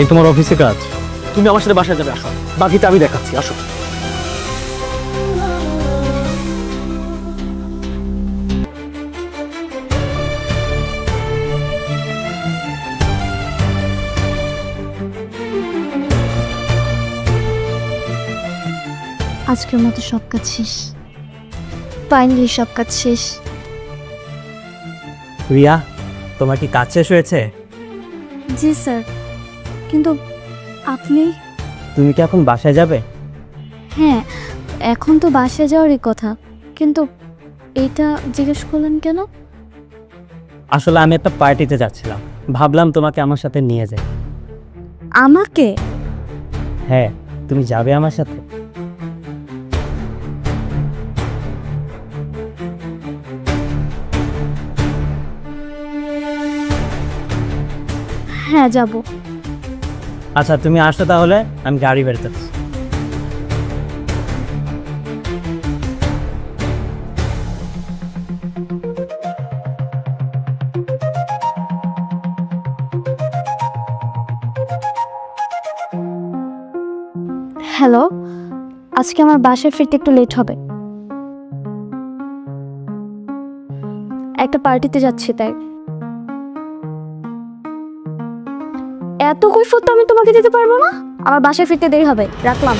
এই তোমার অফিসে কাজ। তুমি আমার সাথে বাসায় যাবে, আসো। বাকিটা আমি দেখাচ্ছি, আসো। আজকের মতো সব কাজ শেষ, ফাইনালি সব কাজ শেষ। রিয়া, তোমার কি কাজ শেষ হয়েছে? জি স্যার, কিন্তু আপনি? তুমি কি এখন বাসায় যাবে? হ্যাঁ, এখন তো বাসায় যাওয়ারই কথা, কিন্তু এইটা জিজ্ঞেস করলেন কেন? আসলে আমি একটা পার্টিতে যাচ্ছিলাম, ভাবলাম তোমাকে আমার সাথে নিয়ে যাই। আমাকে? হ্যাঁ, তুমি যাবে আমার সাথে? হ্যাঁ যাব। আচ্ছা, তুমি আসো তাহলে, আমি গাড়ি বেরোতেছি। হ্যালো, আজকে আমার বাসায় ফিরতে একটু লেট হবে, একটা পার্টিতে যাচ্ছি তাই। এত কৈফিয়ত তো আমি তোমাকে দিতে পারবো না, আমার বাসায় ফিরতে দেরি হবে, রাখলাম।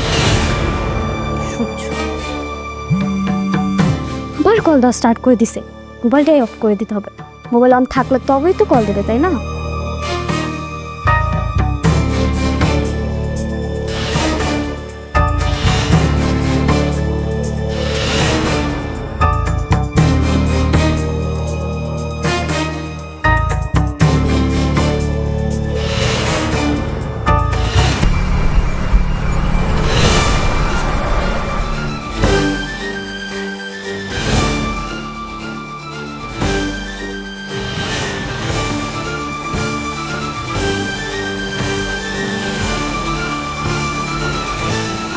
আবার কল দেওয়া স্টার্ট করে দিছে, মোবাইলটাই অফ করে দিতে হবে। মোবাইল অন থাকলে তবেই তো কল দেবে, তাই না?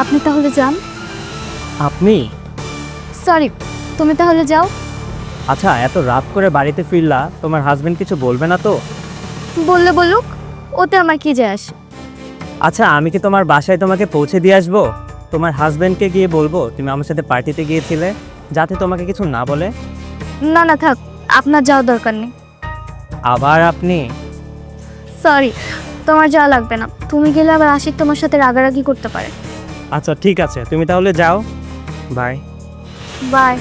আপনি তাহলে যান। আপনি? সরি, তুমি তাহলে যাও। আচ্ছা, এত রাত করে বাড়িতে ফিরলা, তোমার হাজবেন্ড কিছু বলবে না তো? বললে বলুক, ওতে আমার কি যায় আসে। আচ্ছা, আমি কি তোমার বাসায় তোমাকে পৌঁছে দিয়ে আসবো? তোমার হাজবেন্ডকে গিয়ে বলবো তুমি আমার সাথে পার্টিতে গিয়েছিলে, যাতে তোমাকে কিছু না বলে। না না থাক, আপনার যাওয়ার দরকার নেই। আবার আপনি? সরি, তোমার যাওয়া লাগবে না। তুমি গেলে আবার আশিক তোমার সাথে রাগারাগি করতে পারে। আচ্ছা ঠিক আছে, তুমি তাহলে যাও। বাই। বাই।